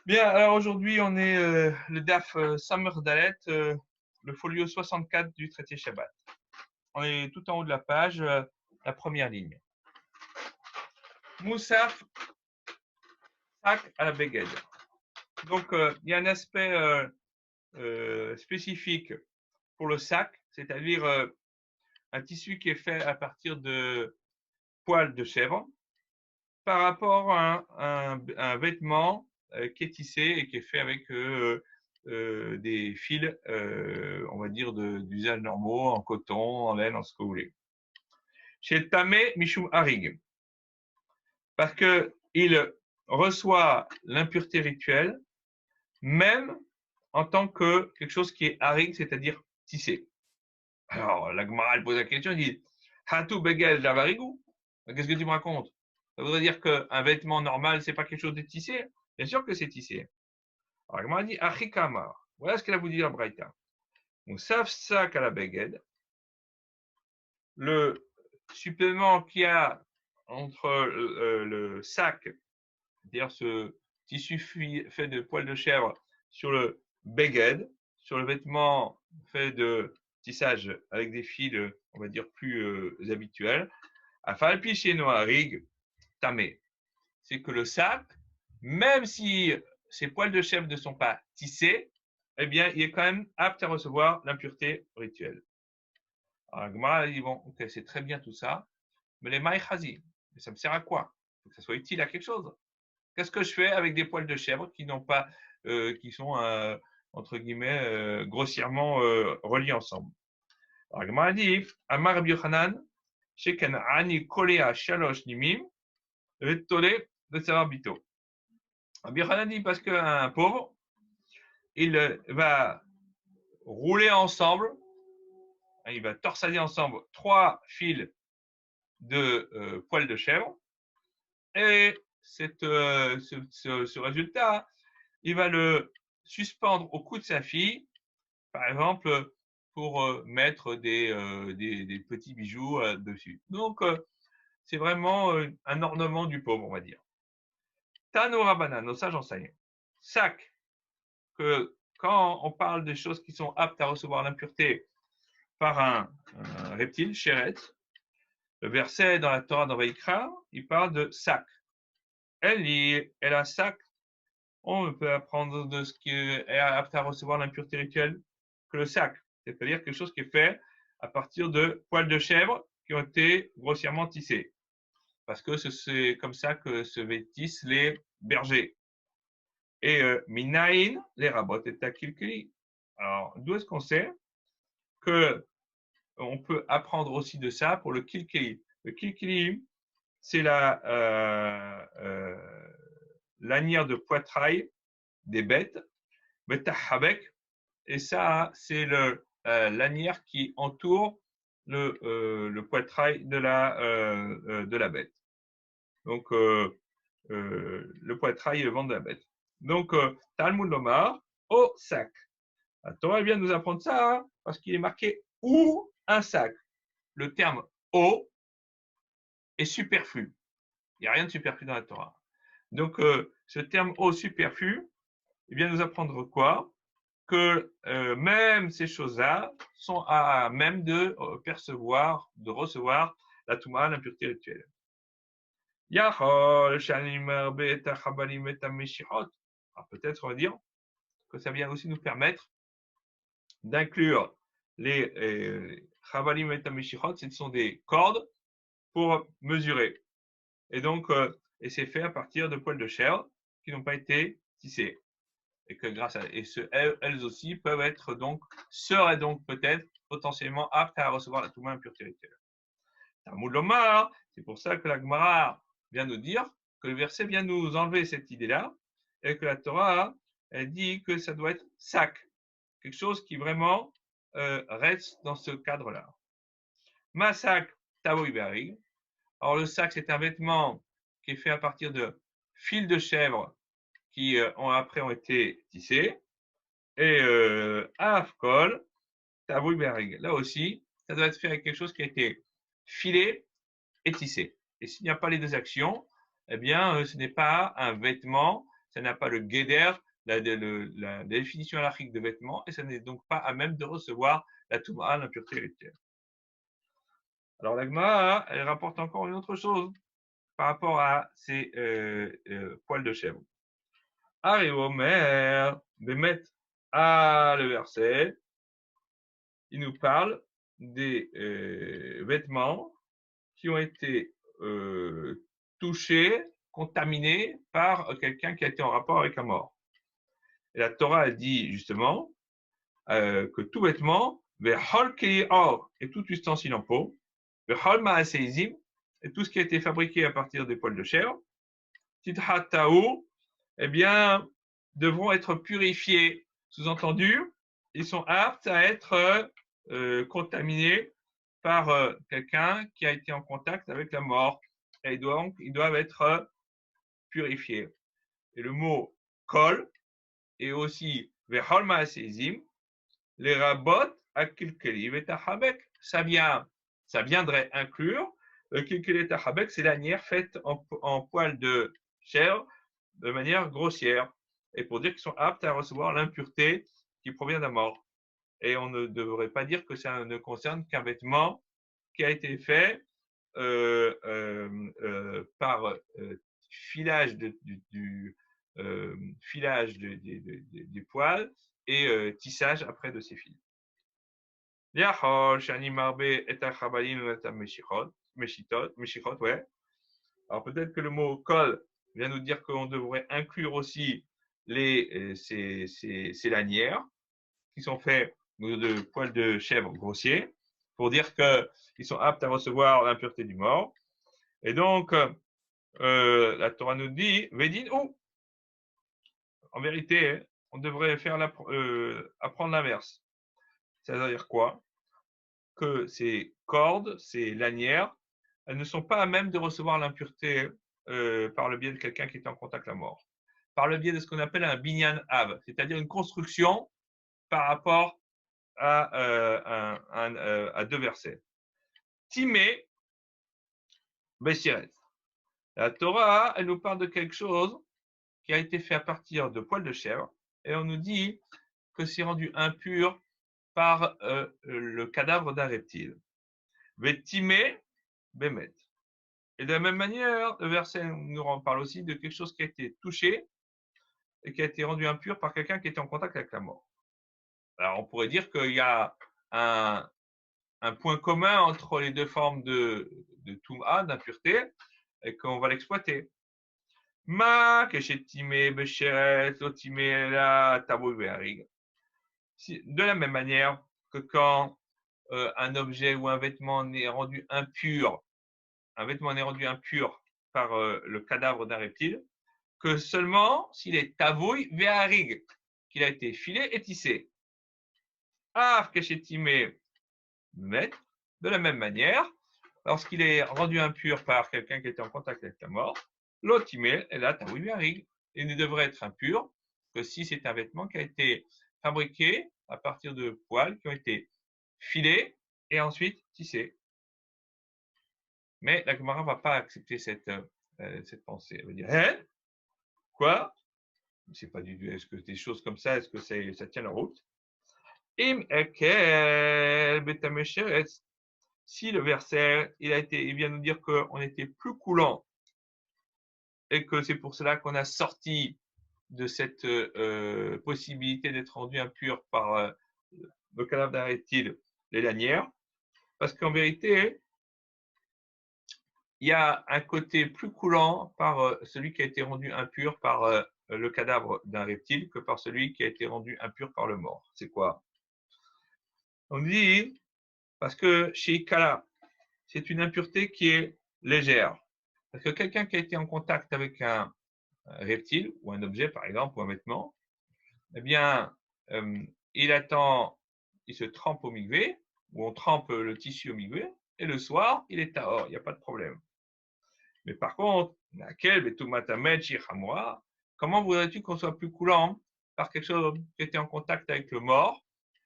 Bien, alors aujourd'hui, on est le DAF Samer Dalet, le folio 64 du traité Shabbat. On est tout en haut de la page, la première ligne. Moussaf, sac à la Beged. Donc, il y a un aspect spécifique pour le sac, c'est-à-dire un tissu qui est fait à partir de poils de chèvre par rapport à un vêtement qui est tissé et qui est fait avec des fils, on va dire, d'usage normaux, en coton, en laine, en ce que vous voulez. Chez le Tamé Mishum Harig, parce qu'il reçoit l'impureté rituelle, même en tant que quelque chose qui est Harig, c'est-à-dire tissé. Alors, la Gemara, elle pose la question, elle dit Hatu Begel Davarigu. Qu'est-ce que tu me racontes? Ça voudrait dire qu'un vêtement normal, c'est pas quelque chose de tissé? Bien sûr que c'est tissé. Alors, la Gemara dit Achikamar. Voilà ce qu'elle a voulu dire la Braïta. Donc, sauf ça qu'à la Beged, le supplément qu'il y a entre le sac, c'est-à-dire ce tissu fait de poils de chèvre, sur le Beged, sur le vêtement fait de tissage avec des fils, on va dire, plus habituels, Afalpi chez Noarig, tamé. C'est que le sac, même si ces poils de chèvre ne sont pas tissés, eh bien, il est quand même apte à recevoir l'impureté rituelle. Alors, Gmara dit, bon, ok, c'est très bien tout ça, mais les maïchazi, ça me sert à quoi? Il faut que ça soit utile à quelque chose. Qu'est-ce que je fais avec des poils de chèvre qui n'ont pas, qui sont, entre guillemets, grossièrement reliés ensemble? Alors, Gmara dit, Amar Rabbi Yochanan, Sheken Ani Kolea Shalosh Nimim, Vetole de Sarabito. Rabbi Yochanan dit parce qu'un pauvre, il va rouler ensemble, il va torsader ensemble 3 fils de poils de chèvre, et ce résultat, il va le suspendre au cou de sa fille, par exemple, pour mettre des petits bijoux dessus. Donc, c'est vraiment un ornement du pauvre, on va dire. Tano Rabbanan, nos sages enseignent. Sac, que quand on parle des choses qui sont aptes à recevoir l'impureté par un reptile, Sheret, le verset dans la Torah dans Vaïkra, il parle de sac. Elle a sac. On peut apprendre de ce qui est apte à recevoir l'impureté rituelle que le sac, c'est-à-dire quelque chose qui est fait à partir de poils de chèvre qui ont été grossièrement tissés. Parce que c'est comme ça que se vêtissent les bergers. Et minaïn, les rabots et takilkili. Alors, d'où est-ce qu'on sait que on peut apprendre aussi de ça pour le kilkili? Le kilkili, c'est la lanière de poitrail des bêtes, betahabek, et ça, c'est le lanière qui entoure le poitrail de la bête. Donc, le poitrail et le ventre de la bête. Donc, Talmud Lomar, au sac. La Torah vient nous apprendre ça hein, parce qu'il est marqué ou un sac. Le terme au est superflu. Il n'y a rien de superflu dans la Torah. Donc, ce terme au superflu, il vient nous apprendre quoi? Que même ces choses-là sont à même de percevoir, de recevoir la Touma, l'impureté rituelle. Alors peut-être on va dire que ça vient aussi nous permettre d'inclure les Chavalim et Tamishichot, ce sont des cordes pour mesurer. Et donc, et c'est fait à partir de poils de chèvre qui n'ont pas été tissés. Et que grâce à elles aussi peuvent être donc, seraient donc peut-être potentiellement aptes à recevoir la Touma impureté rituelle. C'est pour ça que la Gemara vient nous dire que le verset vient nous enlever cette idée-là et que la Torah, elle dit que ça doit être sac, quelque chose qui vraiment reste dans ce cadre-là. Masak tavoïbari. Alors le sac, c'est un vêtement qui est fait à partir de fils de chèvre qui après ont été tissés. Et afkol tavoïbari. Là aussi, ça doit être fait avec quelque chose qui a été filé et tissé. Et s'il n'y a pas les deux actions, eh bien, ce n'est pas un vêtement, ça n'a pas le guéder, la définition halachique de vêtements, et ça n'est donc pas à même de recevoir la touma, l'impureté héritière. Alors la Gemara, elle rapporte encore une autre chose par rapport à ces poils de chèvre. Omer, Bemet, le verset, il nous parle des vêtements qui ont été touchés, contaminés par quelqu'un qui a été en rapport avec la mort. Et la Torah, elle dit justement que tout vêtement, et tout ustensile en peau, et tout ce qui a été fabriqué à partir des poils de chèvre, eh bien, devront être purifiés. Sous-entendu, ils sont aptes à être contaminés par quelqu'un qui a été en contact avec la mort. Et donc, ils doivent être purifiés. Et le mot kol est aussi vehol ma'asezim, les rabot akilkeli vetahabek. Ça viendrait inclure kilkeli vetahabek, c'est l'anière faite en poil de chèvre de manière grossière, et pour dire qu'ils sont aptes à recevoir l'impureté qui provient de la mort. Et on ne devrait pas dire que ça ne concerne qu'un vêtement qui a été fait par filage filage du poil et tissage après de ces fils. Ouais. Alors peut-être que le mot kol vient nous dire qu'on devrait inclure aussi ces lanières qui sont faites de poils de chèvre grossiers pour dire qu'ils sont aptes à recevoir l'impureté du mort. Et donc, la Torah nous dit, Vedin ou. En vérité, on devrait apprendre l'inverse. C'est-à-dire quoi? Que ces cordes, ces lanières, elles ne sont pas à même de recevoir l'impureté par le biais de quelqu'un qui est en contact avec la mort. Par le biais de ce qu'on appelle un binyan av, c'est-à-dire une construction par rapport à deux versets. Timé, Bessiret. La Torah, elle nous parle de quelque chose qui a été fait à partir de poils de chèvre, et on nous dit que c'est rendu impur par le cadavre d'un reptile. Vetimé, Bemet. Et de la même manière, le verset nous parle aussi de quelque chose qui a été touché et qui a été rendu impur par quelqu'un qui était en contact avec la mort. Alors, on pourrait dire qu'il y a un point commun entre les deux formes de Touma, d'impureté, et qu'on va l'exploiter. Ma keshetime besheret otime la tabou beharig. De la même manière que quand un objet ou un vêtement est rendu impur, par le cadavre d'un reptile, que seulement s'il est tavouille veharig, qu'il a été filé et tissé. Av keshetime met, de la même manière, lorsqu'il est rendu impur par quelqu'un qui était en contact avec la mort, l'otimé est là, taoui veharig. Il ne devrait être impur que si c'est un vêtement qui a été fabriqué à partir de poils qui ont été filés et ensuite tissés. Mais la Gemara ne va pas accepter cette pensée. Elle va dire, hein? Quoi? C'est pas du tout. Est-ce que des choses comme ça, est-ce que ça tient la route? Si le verset, il vient nous dire qu'on était plus coulant et que c'est pour cela qu'on a sorti de cette possibilité d'être rendu impur par le cadavre d'un reptile, les lanières, parce qu'en vérité, il y a un côté plus coulant par celui qui a été rendu impur par le cadavre d'un reptile que par celui qui a été rendu impur par le mort. C'est quoi? On dit, parce que chez Ikala, c'est une impureté qui est légère. Parce que quelqu'un qui a été en contact avec un reptile ou un objet, par exemple, ou un vêtement, eh bien, il se trempe au migvé, ou on trempe le tissu au migvé, et le soir, il est tahor, il n'y a pas de problème. Mais par contre, comment voudrais-tu qu'on soit plus coulant par quelque chose qui était en contact avec le mort?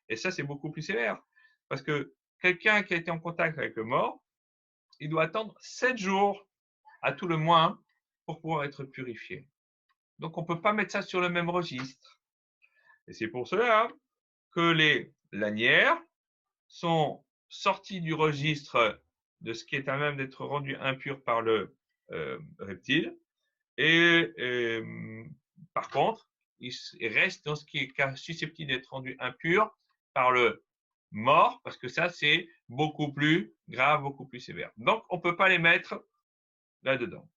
Et ça, c'est beaucoup plus sévère. Parce que quelqu'un qui a été en contact avec le mort, il doit attendre 7 jours, à tout le moins, pour pouvoir être purifié. Donc, on ne peut pas mettre ça sur le même registre. Et c'est pour cela que les lanières sont sorties du registre de ce qui est à même d'être rendu impur par le reptile. Et par contre, il reste dans ce qui est susceptible d'être rendu impur par le mort, parce que ça, c'est beaucoup plus grave, beaucoup plus sévère. Donc, on ne peut pas les mettre là-dedans.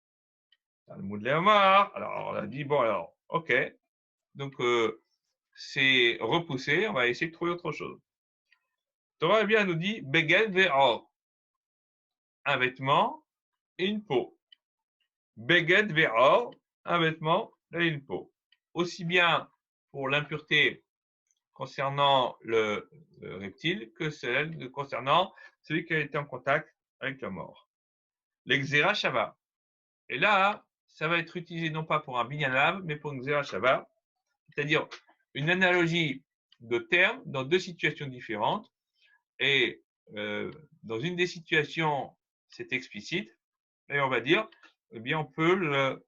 Le mot de la mort. Alors, on a dit, bon, alors, ok. Donc, c'est repoussé. On va essayer de trouver autre chose. Torah bien nous dit, beged ve'or. Un vêtement et une peau. Beged ve'or. Un vêtement et une peau. Aussi bien pour l'impureté concernant le reptile que celle concernant celui qui a été en contact avec la mort. L'exera shava. Et là, ça va être utilisé non pas pour un binyanav, mais pour une xera shava, c'est-à-dire une analogie de termes dans deux situations différentes. Et dans une des situations, c'est explicite, et on va dire, eh bien, on peut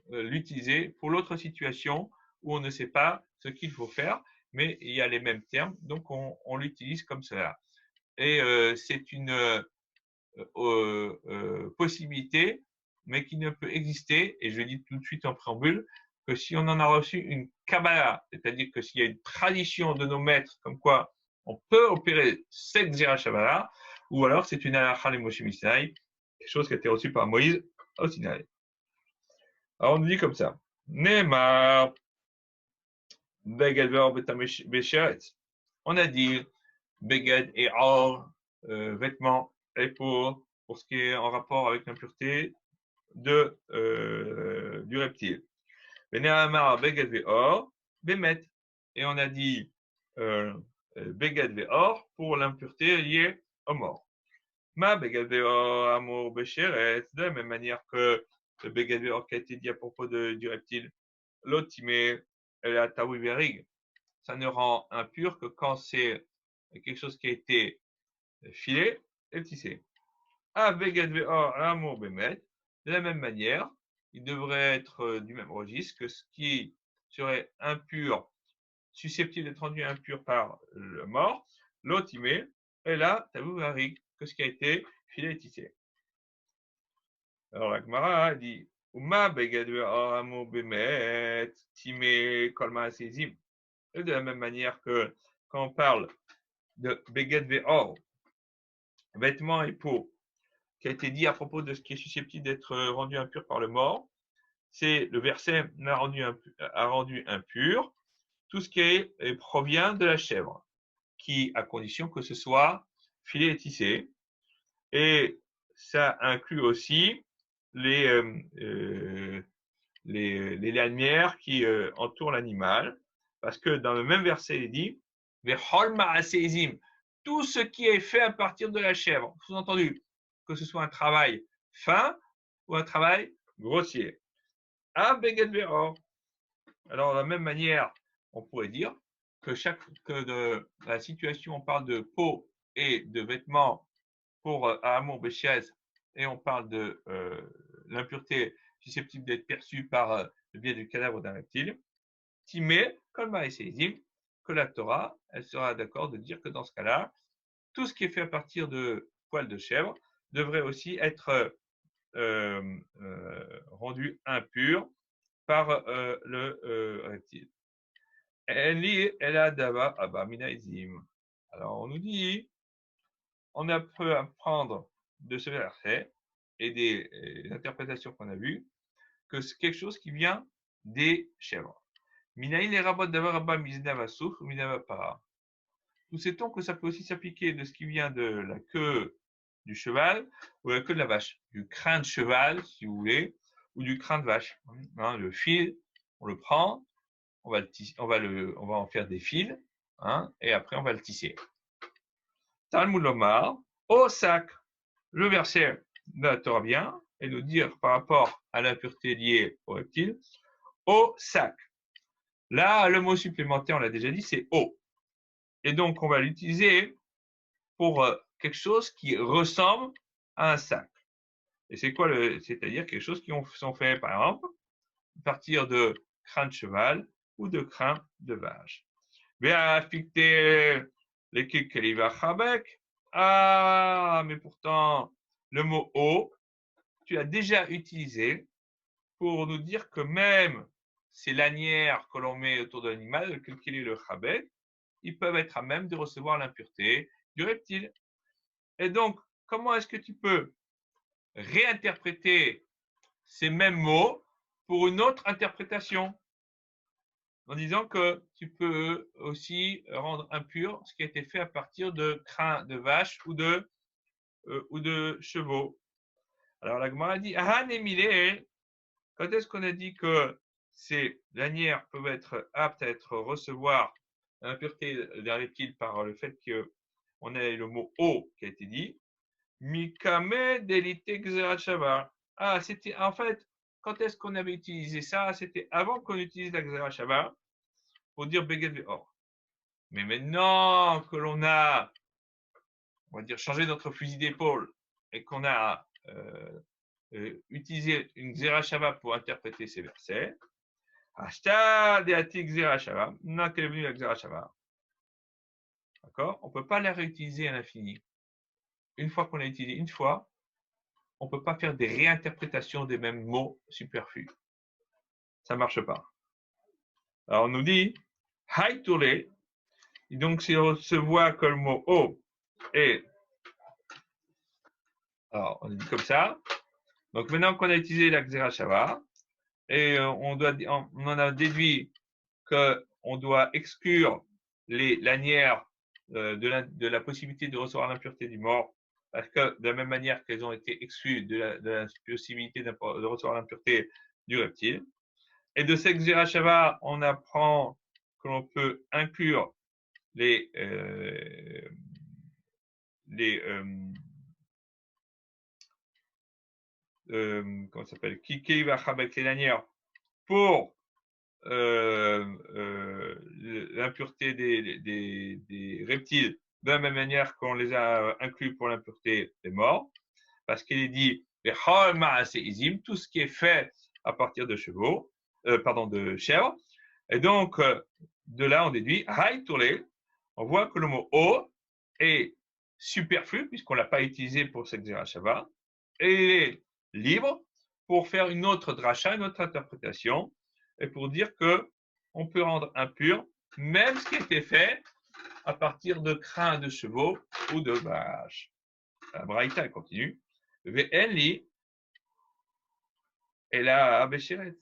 l'utiliser pour l'autre situation où on ne sait pas ce qu'il faut faire, mais il y a les mêmes termes, donc on l'utilise comme cela. Et c'est une possibilité, mais qui ne peut exister, et je le dis tout de suite en préambule, que si on en a reçu une Kabbalah, c'est-à-dire que s'il y a une tradition de nos maîtres comme quoi on peut opérer cette Xera Shabbat, ou alors c'est une Halakha les Moshe Misnaï, quelque chose qui a été reçu par Moïse au Sinaï. Alors on nous dit comme ça, Neymar, Beged ve'or be'sheretz. On a dit Beged et or, vêtements et pour ce qui est en rapport avec l'impureté du reptile. Ve'ne'amar Beged ve'or be'met. Et on a dit Beged ve'or pour l'impureté liée au mort. Ma Beged ve'or amour be'sheretz, de la même manière que le Beged ve'or qui a été dit à propos du reptile, l'otimé et la taoui verig. Ça ne rend impur que quand c'est quelque chose qui a été filé et tissé. De la même manière, il devrait être du même registre que ce qui serait impur, susceptible d'être rendu impur par le mort, l'otimé, et là, tabou varik, que ce qui a été filé et tissé. Alors la Gemara dit, Uma beged ve'or amur bemet, timé kolma sezim. Et de la même manière que quand on parle de beged ve'or, vêtements et peau, qui a été dit à propos de ce qui est susceptible d'être rendu impur par le mort, c'est le verset a rendu impur tout ce qui provient de la chèvre, qui, à condition que ce soit filé et tissé. Et ça inclut aussi les, les lanières qui entourent l'animal, parce que dans le même verset, il dit tout ce qui est fait à partir de la chèvre, sous-entendu, que ce soit un travail fin ou un travail grossier. Alors, de la même manière, on pourrait dire que de la situation, on parle de peau et de vêtements pour Amour Béchiez, et on parle de l'impureté susceptible d'être perçue par le biais du cadavre d'un reptile. Timé, comme que la Torah, elle sera d'accord de dire que dans ce cas-là, tout ce qui est fait à partir de poils de chèvre devrait aussi être rendu impur par le reptile. Alors on nous dit, on a pu apprendre de ce verset et des interprétations qu'on a vues que c'est quelque chose qui vient des chèvres. Nous sait-on que ça peut aussi s'appliquer de ce qui vient de la queue du cheval ou la queue de la vache, du crin de cheval, si vous voulez, ou du crin de vache. Hein, le fil, on le prend, on va en faire des fils, hein, et après on va le tisser. Talmud Lomar, au sac, le verset de la Torah vient et nous dire par rapport à l'impureté liée au reptile, au sac. Là, le mot supplémentaire, on l'a déjà dit, c'est eau. Et donc, on va l'utiliser pour quelque chose qui ressemble à un sac. Et c'est quoi c'est-à-dire quelque chose qui sont faits, par exemple, à partir de crin de cheval ou de crin de vache. Ah, mais pourtant, le mot O, tu as déjà utilisé pour nous dire que même ces lanières que l'on met autour de l'animal, quel qu'il est le chabek, ils peuvent être à même de recevoir l'impureté du reptile. Et donc, comment est-ce que tu peux réinterpréter ces mêmes mots pour une autre interprétation en disant que tu peux aussi rendre impur ce qui a été fait à partir de crins de vache ou de chevaux. Alors la Gemara dit, ah, Némilé, quand est-ce qu'on a dit que ces lanières peuvent être aptes à être recevoir l'impureté d'un reptile par le fait qu'on ait le mot O qui a été dit, Mikame delite xerashava. Ah, c'était en fait, quand est-ce qu'on avait utilisé ça? C'était avant qu'on utilise la xerashava pour dire beged ve'or. Mais maintenant que l'on a, on va dire, changé notre fusil d'épaule et qu'on a utilisé une xerashava pour interpréter ces versets, Ashta deati xerashava, non qu'elle est venue la xerashava. D'accord? On ne peut pas la réutiliser à l'infini. Une fois qu'on l'a utilisée une fois, on ne peut pas faire des réinterprétations des mêmes mots superflus. Ça ne marche pas. Alors on nous dit, Haïtouré, et donc si on se voit que le mot O est, alors on dit comme ça, donc maintenant qu'on a utilisé la xerashava, et on en a déduit qu'on doit exclure les lanières de la possibilité de recevoir l'impureté du mort, parce que de la même manière qu'elles ont été exclues de la possibilité de recevoir l'impureté du reptile. Et de cette xerashava, on apprend que l'on peut inclure les comment ça s'appelle, Kikei Vachabek, les lanières, pour l'impureté des reptiles, de la même manière qu'on les a inclus pour l'impureté des morts, parce qu'il est dit, tout ce qui est fait à partir de chevaux, de chèvres, et donc de là on déduit, on voit que le mot O est superflu, puisqu'on ne l'a pas utilisé pour cette zerachava, et il est libre pour faire une autre dracha, une autre interprétation, et pour dire que on peut rendre impur même ce qui a été fait à partir de crins de chevaux ou de vaches. La Braïta continue. Ve'enli, et là, Béchéret.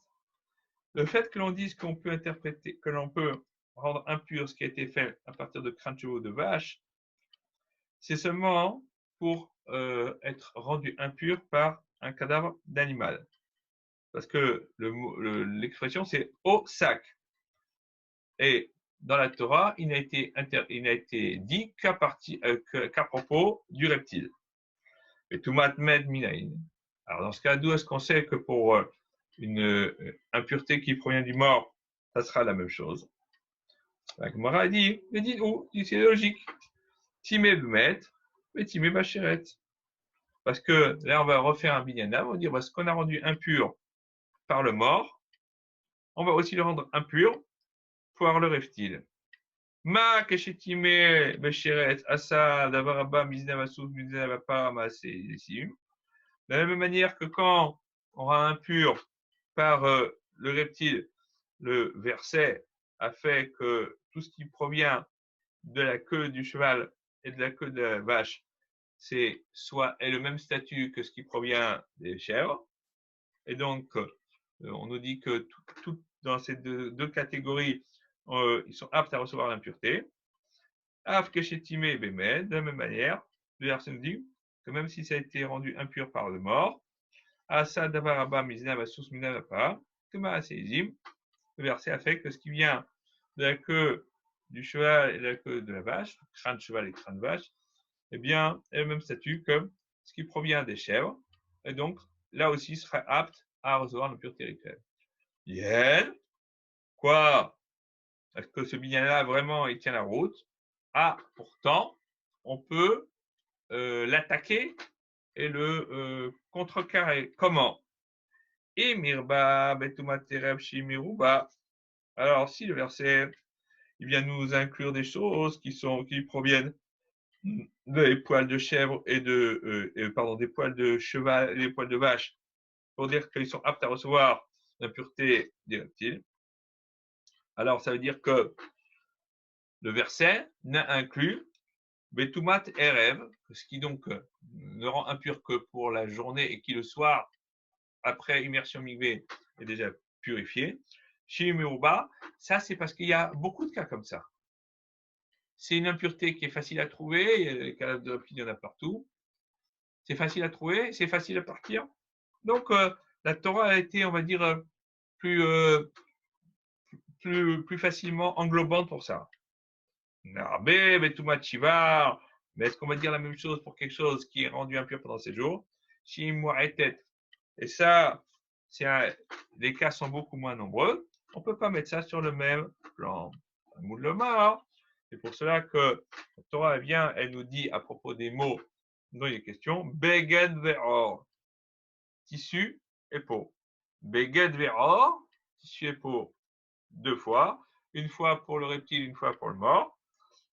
Le fait que l'on dise qu'on peut interpréter, que l'on peut rendre impur ce qui a été fait à partir de crins de chevaux ou de vaches, c'est seulement pour être rendu impur par un cadavre d'animal. Parce que l'expression, c'est au sac. Et dans la Torah, il n'a été dit qu'à propos du reptile. Et Tumat Med Minaïn. Alors, dans ce cas, d'où est-ce qu'on sait que pour une impureté qui provient du mort, ça sera la même chose? La Gemara dit, mais dit où? C'est logique. Timé Bemet, mais Timé Bacheret. Parce que là, on va refaire un binyana, on va dire, ce qu'on a rendu impur par le mort, on va aussi le rendre impur par le reptile. Ma keshetime besheret asa davaraba miznavasuf miznavapa masesim. De la même manière que quand on rend impur par le reptile, le verset a fait que tout ce qui provient de la queue du cheval et de la queue de la vache, est le même statut que ce qui provient des chèvres. Et donc, on nous dit que tout dans ces deux catégories, ils sont aptes à recevoir l'impureté. Av keshetime bemed, de la même manière, le verset nous dit que même si ça a été rendu impur par le mort, asa davaraba miznav asus minavapa, kema aseizim, le verset a fait que ce qui vient de la queue du cheval et de la queue de la vache, crâne de cheval et crâne de vache, eh bien, est le même statut que ce qui provient des chèvres, et donc là aussi sera apte à recevoir l'impureté rituelle. Yen, quoi? Est-ce que ce binyan-là, vraiment, il tient la route? Ah, pourtant, on peut l'attaquer et le contrecarrer. Comment? Et mirba, betumatereb, shimiruba. Alors, si le verset il vient nous inclure des choses qui proviennent des poils de chèvre et pardon, des poils de cheval et des poils de vache, pour dire qu'ils sont aptes à recevoir l'impureté des reptiles. Alors, ça veut dire que le verset n'a inclus Betumat Erev, ce qui donc ne rend impur que pour la journée et qui le soir, après immersion migvé, est déjà purifié. Shimiruba, ça c'est parce qu'il y a beaucoup de cas comme ça. C'est une impureté qui est facile à trouver, les cas de reptiles, il y en a partout. C'est facile à trouver, c'est facile à partir. Donc, la Torah a été, on va dire, plus, plus facilement englobante pour ça. Mais est-ce qu'on va dire la même chose pour quelque chose qui est rendu impur pendant 7 jours? Et ça, les cas sont beaucoup moins nombreux. On ne peut pas mettre ça sur le même plan. C'est pour cela que la Torah vient, elle nous dit à propos des mots dont il est question, Beged ve'or, tissu et peau. Beged ve'or, tissu et peau, 2 fois, une fois pour le reptile, une fois pour le mort.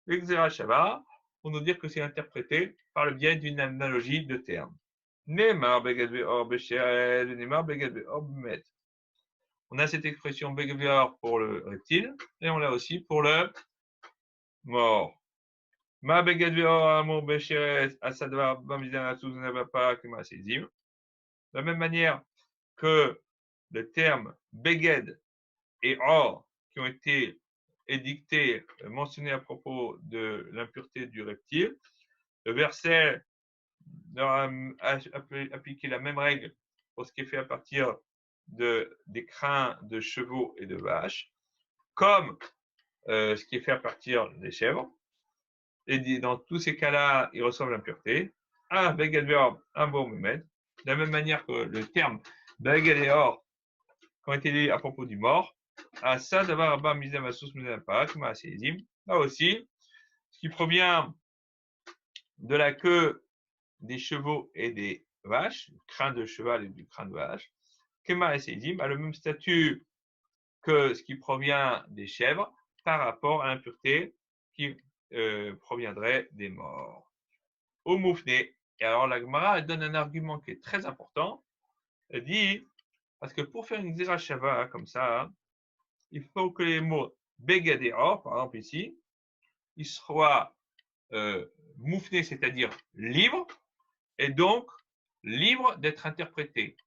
L'exerachava, pour nous dire que c'est interprété par le biais d'une analogie de termes. Neymar beged ve'or beshered, Neymar beged ve'or bemet. On a cette expression beged ve'or pour le reptile et on l'a aussi pour le mort. Ma beged ve'or amor beshered asadvar bamizan asuz navapa kema sezim. De la même manière que le terme beged et or qui ont été édictés, mentionnés à propos de l'impureté du reptile, le verset a appliqué la même règle pour ce qui est fait à partir des crins de chevaux et de vaches, comme ce qui est fait à partir des chèvres. Et dans tous ces cas-là, il ressemble à l'impureté. Un beged ve'or, un bon moment. De la même manière que le terme beged et or qui ont été dit à propos du mort, à ça d'avoir abba misem asus misem parak maaseizim. Là aussi, ce qui provient de la queue des chevaux et des vaches, du crâne de cheval et du crâne de vache, kema et seizim a le même statut que ce qui provient des chèvres par rapport à l'impureté qui proviendrait des morts. Au moufne, et alors la Gemara donne un argument qui est très important. Elle dit, parce que pour faire une zerachava comme ça, il faut que les mots beged et or, par exemple ici, ils soient moufnés, c'est-à-dire libres, et donc libres d'être interprétés.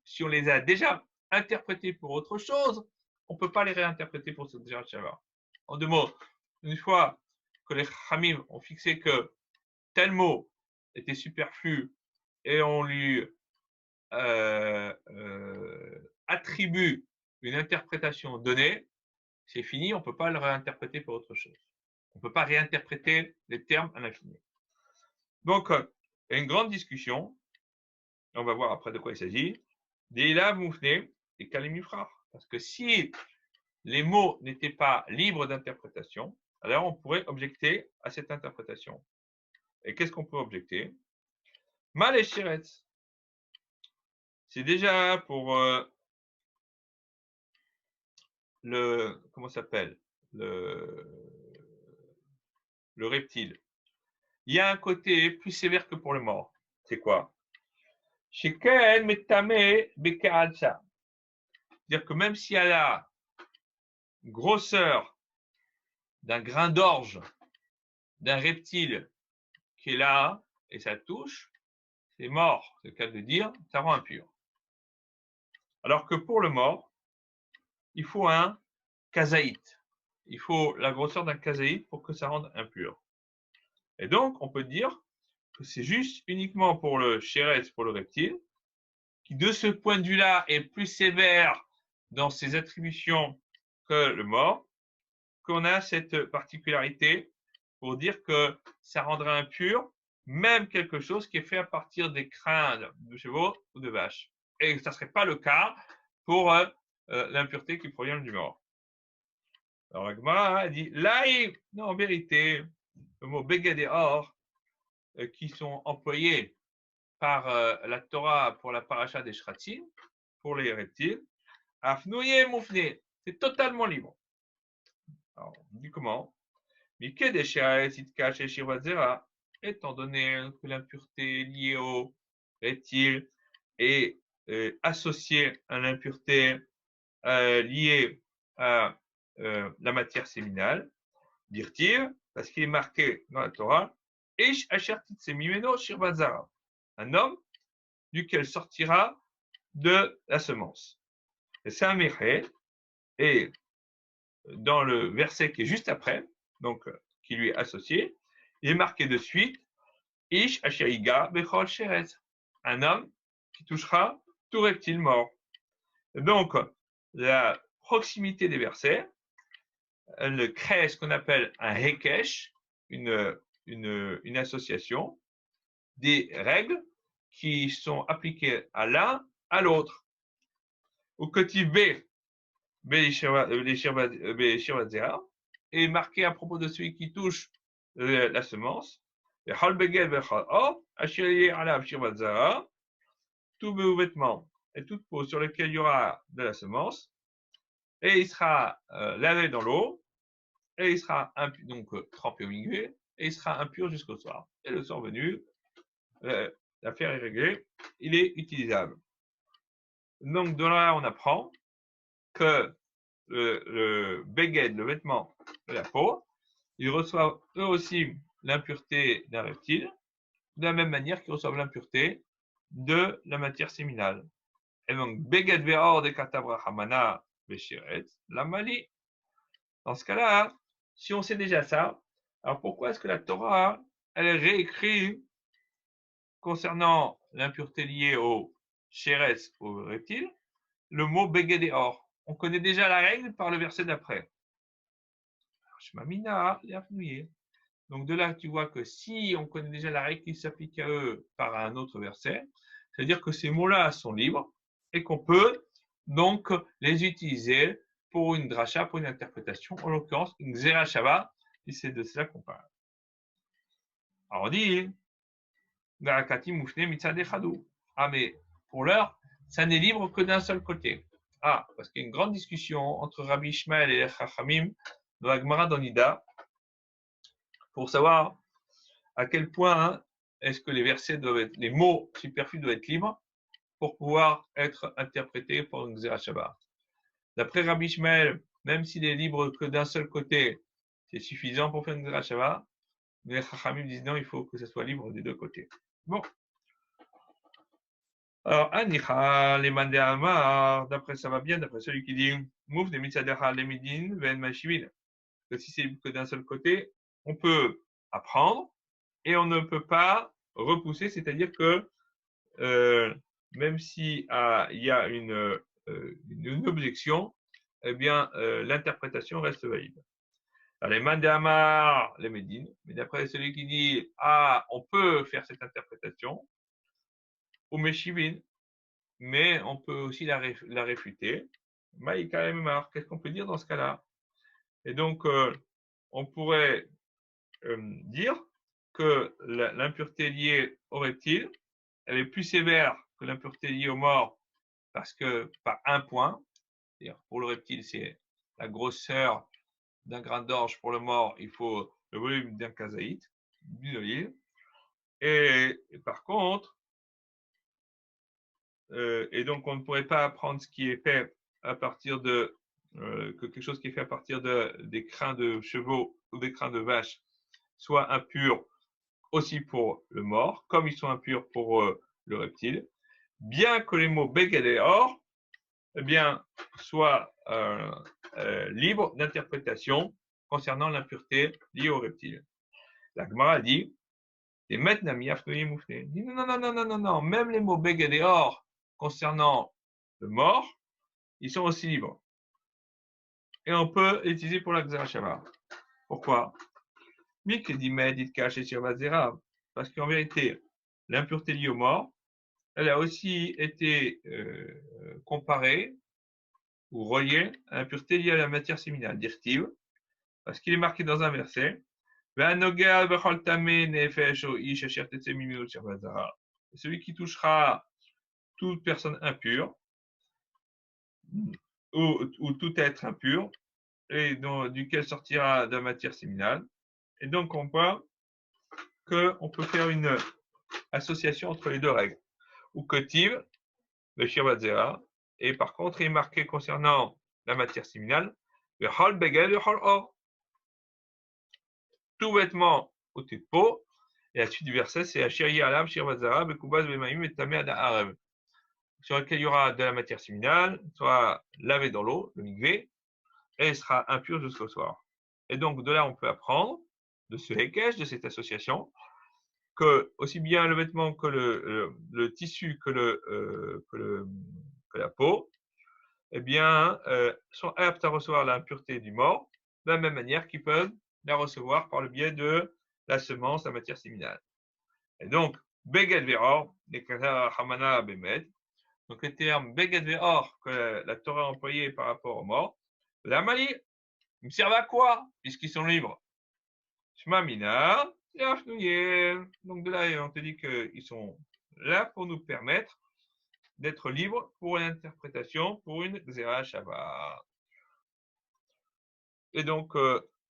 Si on les a déjà interprétés pour autre chose, on ne peut pas les réinterpréter pour ce zerachava. En deux mots, une fois que les Chamim ont fixé que tel mot était superflu et on lui attribue une interprétation donnée, c'est fini, on ne peut pas le réinterpréter pour autre chose. On ne peut pas réinterpréter les termes à l'infini. Donc, il y a une grande discussion, on va voir après de quoi il s'agit, d'Elav Moufné et Kalimifra. Parce que si les mots n'étaient pas libres d'interprétation, alors on pourrait objecter à cette interprétation. Et qu'est-ce qu'on peut objecter? Mal et Shiretz. C'est déjà pour comment s'appelle le reptile. Il y a un côté plus sévère que pour le mort. C'est quoi? C'est-à-dire que même s'il y a la grosseur d'un grain d'orge d'un reptile qui est là et ça touche, c'est mort, c'est le cas de dire, ça rend impur. Alors que pour le mort, il faut un kazaït. Il faut la grosseur d'un kazaït pour que ça rende impur. Et donc, on peut dire que c'est juste uniquement pour le chéretz, pour le reptile, qui de ce point de vue-là est plus sévère dans ses attributions que le mort, qu'on a cette particularité pour dire que ça rendra impur même quelque chose qui est fait à partir des crânes de chevaux ou de vaches. Et ça ne serait pas le cas pour l'impureté qui provient du mort. Alors Agma a dit, là, non, en vérité, le mot beged et or, qui sont employés par la Torah pour la paracha des Shratim, pour les reptiles. Afnouye moufné, c'est totalement libre. Alors, on dit comment? Miké des Sitka chez Shirvazera, étant donné que l'impureté liée aux reptiles est associée à l'impureté liée à la matière séminale, dire-t-il, parce qu'il est marqué dans la Torah, Ish Ashertit Semimeno Shirvazara, un homme duquel sortira de la semence. Et c'est un méché, et dans le verset qui est juste après, donc qui lui est associé, il est marqué de suite Ish Asheriga Bechol Sherez, un homme qui touchera tout reptile mort. Donc, la proximité des versets, elle crée ce qu'on appelle un Hekesh, une association, des règles qui sont appliquées à l'un, à l'autre. Au côté B, est marqué à propos de celui qui touche la semence. Tout vêtement et toute peau sur lequel il y aura de la semence, et il sera lavé dans l'eau, et il sera impur, donc trempé au milieu, et il sera impur jusqu'au soir. Et le soir venu, l'affaire est réglée, il est utilisable. Donc de là, on apprend que le beged, le vêtement de la peau, ils reçoivent eux aussi l'impureté d'un reptile, de la même manière qu'ils reçoivent l'impureté de la matière séminale. Et donc, beged ve'or de katabra hamana veshiret, la mali. Dans ce cas-là, si on sait déjà ça, alors pourquoi est-ce que la Torah, elle réécrit concernant l'impureté liée au shéretz, au reptile, le mot beged et or? On connaît déjà la règle par le verset d'après. Donc de là, tu vois que si on connaît déjà la règle qui s'applique à eux par un autre verset, c'est-à-dire que ces mots-là sont libres et qu'on peut donc les utiliser pour une dracha, pour une interprétation, en l'occurrence une xerashava, si c'est de cela qu'on parle. Alors on dit, ah mais pour l'heure, ça n'est libre que d'un seul côté. Ah, parce qu'il y a une grande discussion entre Rabbi Ishmael et les Chachamim dans la Gemara d'Onida pour savoir à quel point est-ce que les versets doivent être, les mots superflus doivent être libres pour pouvoir être interprétés par une Xera Shabbat. D'après Rabbi Ishmael, même s'il est libre que d'un seul côté, c'est suffisant pour faire une Xera Shabbat. Mais les Chachamim disent non, il faut que ça soit libre des deux côtés. Bon. Alors, Anicha, les mandé Amar, d'après ça va bien, d'après celui qui dit Mouf de Mitzadecha Lemidin, Ven Mashivin. Que si c'est que d'un seul côté, on peut apprendre et on ne peut pas repousser, c'est-à-dire que même si il y a une objection, eh bien l'interprétation reste valide. Alors, les mandamar, les médines, mais d'après celui qui dit on peut faire cette interprétation, ou meshivin, mais on peut aussi la réfuter. Qu'est-ce qu'on peut dire dans ce cas-là? Et donc on pourrait dire que l'impureté liée au reptile, elle est plus sévère que l'impureté liée aux morts parce que par un point, c'est-à-dire pour le reptile, c'est la grosseur d'un grain d'orge, pour le mort, il faut le volume d'un kazaït, d'une olive. Et par contre, et donc on ne pourrait pas apprendre ce qui est fait à partir de que quelque chose qui est fait à partir des crins de chevaux ou des crins de vaches soit impur aussi pour le mort, comme ils sont impurs pour le reptile, bien que les mots beged et or, eh bien, soient libres d'interprétation concernant l'impureté liée au reptile. La Gemara dit, les metnami afnoï moufné. Dit non, non, non, non, non, non, même les mots beged et or concernant le mort, ils sont aussi libres. Et on peut les utiliser pour la Xerashava. Pourquoi? Parce qu'en vérité, l'impureté liée aux morts, elle a aussi été comparée ou reliée à l'impureté liée à la matière séminale, dirtive, parce qu'il est marqué dans un verset, celui qui touchera toute personne impure, ou tout être impur, et duquel sortira de la matière séminale. Et donc, on voit qu'on peut faire une association entre les deux règles. Ou Kotiv, le Shirvatzera, et par contre, il est marqué concernant la matière séminale, le Hol Begel, le Hol Or. Tout vêtement au de peau, et la suite du verset, c'est Ashiri Alam, Shirvatzera, Bekubaz, Bemaim, et Tamé Ada Arev, sur lequel il y aura de la matière séminale, soit lavé dans l'eau, le migvé, et il sera impur jusqu'au soir. Et donc, de là, on peut apprendre, de ce Hekesh, de cette association, que aussi bien le vêtement que le tissu que la peau, eh bien, sont aptes à recevoir l'impureté du mort, de la même manière qu'ils peuvent la recevoir par le biais de la semence, la matière séminale. Et donc, Beged Ve'or, Hamana Bemed, donc le terme Beged Ve'or que la Torah a employé par rapport aux morts, la Mali, ils me servent à quoi, puisqu'ils sont libres? Shma Mina, donc de là, on te dit qu'ils sont là pour nous permettre d'être libres pour une interprétation, pour une Xera Shabbat. Et donc,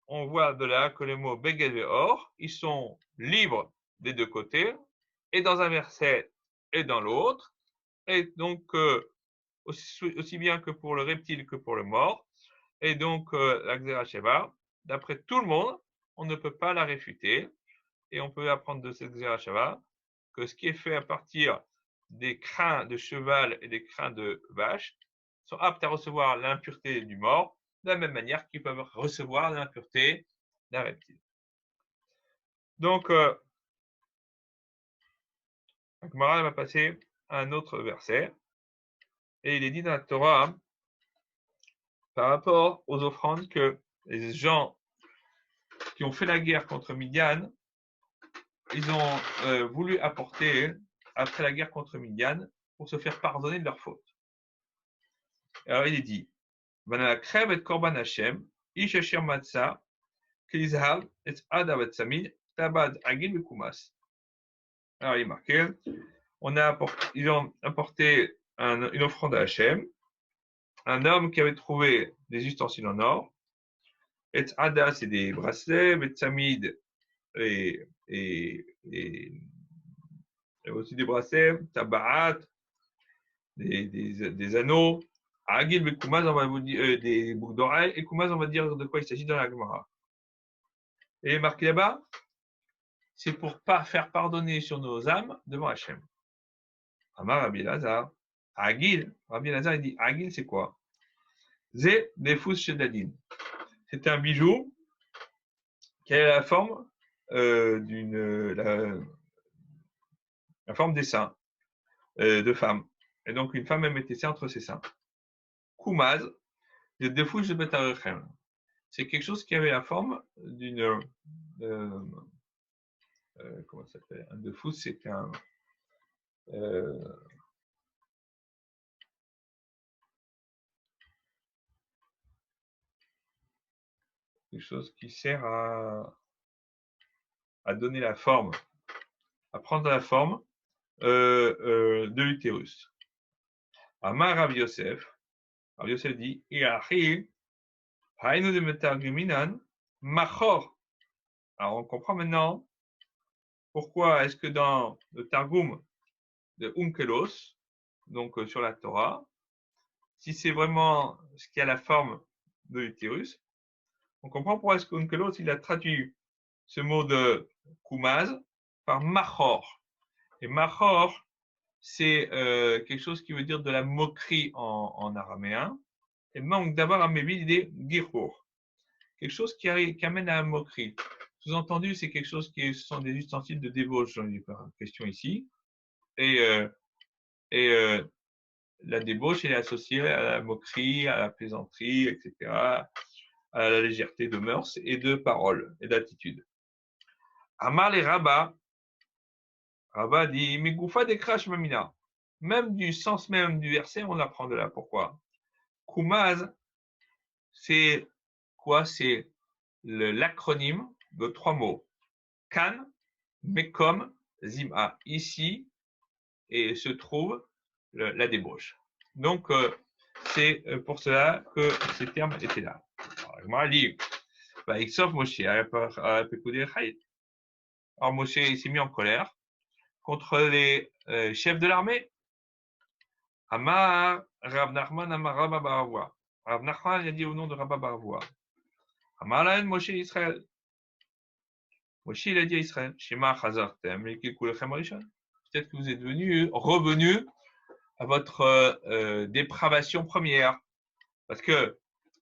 on voit de là que les mots Beged Ve'or, ils sont libres des deux côtés, et dans un verset et dans l'autre. Et donc, aussi bien que pour le reptile que pour le mort. Et donc, la Xera Shabbat, d'après tout le monde, on ne peut pas la réfuter. Et on peut apprendre de cette Xera Shabbat que ce qui est fait à partir des crins de cheval et des crins de vache sont aptes à recevoir l'impureté du mort de la même manière qu'ils peuvent recevoir l'impureté d'un reptile. Donc, Gemara va passer à un autre verset et il est dit dans la Torah par rapport aux offrandes que les gens qui ont fait la guerre contre Midian, ils ont voulu apporter après la guerre contre Midian pour se faire pardonner de leurs fautes. Alors il est dit, Vanakrev et Korban Hashem, Ish Asher Matzah, Kilizhav et Adavat Samid, Tabad Agil Bekumas. Alors il est marqué, ils ont apporté une offrande à Hashem, un homme qui avait trouvé des ustensiles en or, et Ada c'est des bracelets, et Samid et aussi des bracelets, Tabaat, des anneaux, Agil et Kumaz, on va vous dire, des boucles d'oreilles, et Kumaz, on va dire de quoi il s'agit dans la Gemara. Et marqué là-bas, c'est pour pas faire pardonner sur nos âmes devant Hachem. Amar Rabbi Lazar, Agil, Rabbi Lazar, il dit, Agil, c'est quoi? Zé Nefus Shedadin. C'est un bijou qui a la forme la forme des seins de femme. Et donc, une femme, elle mettait ça entre ses seins. Kumaz, le Nefus de Betarechem. C'est quelque chose qui avait la forme d'une. Comment ça s'appelle? Un Nefus, c'est un. Quelque chose qui sert à donner la forme, à prendre la forme de l'utérus. Amar Rav Yosef dit, Machor. Alors on comprend maintenant pourquoi est-ce que dans le Targum de Onkelos, donc sur la Torah, si c'est vraiment ce qui a la forme de l'utérus, on comprend pourquoi est-ce qu'Onkelos il a traduit ce mot de Kumaz par Machor. Et Machor, c'est quelque chose qui veut dire de la moquerie en araméen. Et manque d'avoir un mébi l'idée Girhour. Quelque chose qui amène à la moquerie. Sous-entendu, c'est quelque chose qui sont des ustensiles de débauche, j'en ai pas question ici. Et la débauche, elle est associée à la moquerie, à la plaisanterie, etc., à la légèreté de mœurs et de paroles et d'attitude. Amar les Rabat dit, Megoufa des crash mamina. Même du sens même du verset, on apprend de là. Pourquoi? Kumaz, c'est quoi? C'est l'acronyme de 3 mots. Kan, Mekom, Zima. Ici, et se trouve la débauche. Donc, c'est pour cela que ces termes étaient là. Alors, moi, dit, sauf Moshe, alors Moshe il s'est mis en colère contre les chefs de l'armée. Amar Rav Nachman Amar Rabba Baravoua. Rav Nachman a dit au nom de Rabba Baravoua. Amar Laen Moshe Israël. Moshe il a dit à Israël, Shema Chazartem, peut-être que vous êtes revenus à votre dépravation première, parce que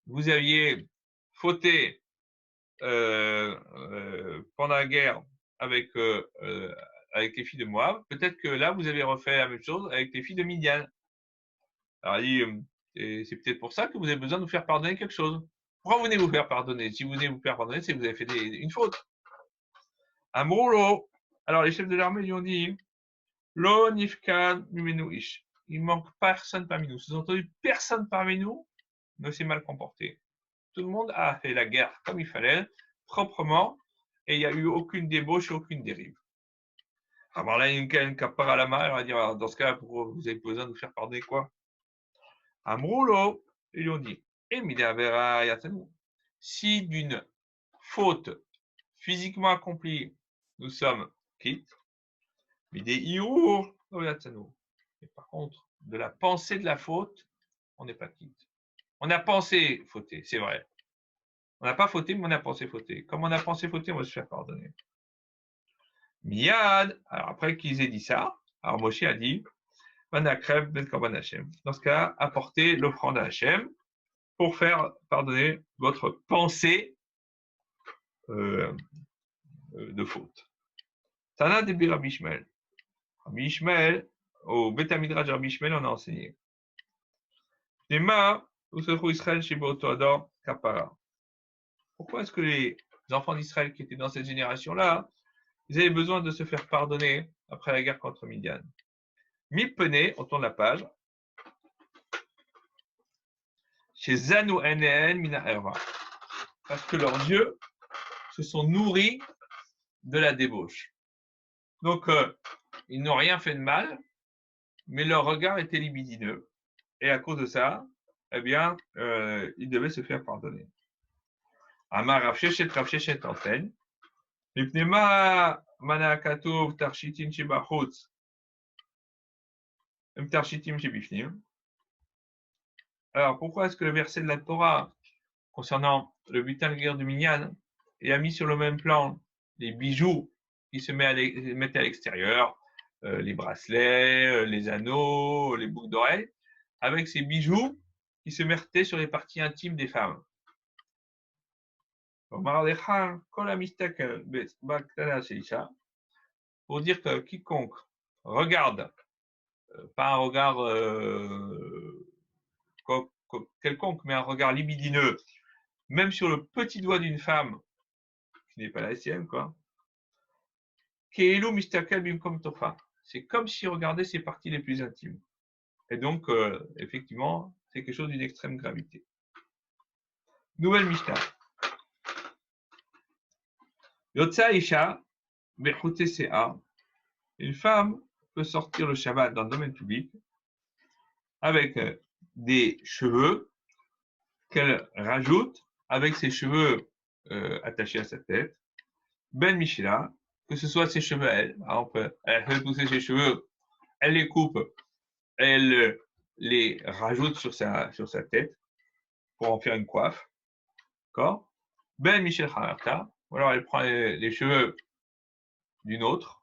vous aviez fauté pendant la guerre avec les filles de Moab. Peut-être que là, vous avez refait la même chose avec les filles de Midian. Alors, il dit, c'est peut-être pour ça que vous avez besoin de vous faire pardonner quelque chose. Pourquoi vous venez vous faire pardonner? Si vous venez vous faire pardonner, c'est que vous avez fait une faute. Amroulo. Alors, les chefs de l'armée lui ont dit, Lo nifkan mimenu ish. Il manque personne parmi nous. Sous-entendu, personne parmi nous ne s'est mal comporté. Tout le monde a fait la guerre comme il fallait, proprement, et il n'y a eu aucune débauche, aucune dérive. Alors là, il y a une capare à la main, elle va dire, alors, dans ce cas, pourquoi vous avez besoin de vous faire pardonner quoi? Amroulo, ils lui ont dit, si d'une faute physiquement accomplie, nous sommes quittes, mais des iour, mais par contre, de la pensée de la faute, on n'est pas quitte. On a pensé fauter, c'est vrai. On n'a pas fauté, mais on a pensé fauter. Comme on a pensé fauter, on va se faire pardonner. Miad, alors après qu'ils aient dit ça, alors Moshe a dit, Vanakreb ben korban Hashem. Dans ce cas, apportez l'offrande à Hashem pour faire pardonner votre pensée de faute. Tana de Rabbi Ishmael. Rabbi Ishmael, au Beth Midrash Rabbi Ishmael, on a enseigné. Nema, Usrechu Israël chez Ador Kapara. Pourquoi est-ce que les enfants d'Israël qui étaient dans cette génération-là, ils avaient besoin de se faire pardonner après la guerre contre Midian? Mipene, on tourne la page. Chez Zanu NN Mina Erva. Parce que leurs yeux se sont nourris de la débauche. Donc, ils n'ont rien fait de mal, mais leur regard était libidineux. Et à cause de ça, eh bien, ils devaient se faire pardonner. Amar Rafshechet Rafshechet enseigne. Mipnema Manakatov Tarshitin Shebachutz. Tarshitim Shebifnim. Alors, pourquoi est-ce que le verset de la Torah concernant le butin de guerre de Minyan a mis sur le même plan les bijoux qui se mettaient à l'extérieur, les bracelets, les anneaux, les boucles d'oreilles, avec ces bijoux qui se mettaient sur les parties intimes des femmes? Pour dire que quiconque regarde, pas un regard quelconque, mais un regard libidineux, même sur le petit doigt d'une femme qui n'est pas la sienne, quoi. C'est comme s'il regardait ses parties les plus intimes. Et donc, effectivement, c'est quelque chose d'une extrême gravité. Nouvelle Mishnah. Yotza Isha, Bechute Sea. Une femme peut sortir le Shabbat dans le domaine public avec des cheveux qu'elle rajoute avec ses cheveux attachés à sa tête. Ben Mishila, que ce soit ses cheveux, elle fait pousser ses cheveux, elle les coupe, elle les rajoute sur sa tête pour en faire une coiffe. D'accord? Ben Michel Khamarta, ou alors elle prend les cheveux d'une autre.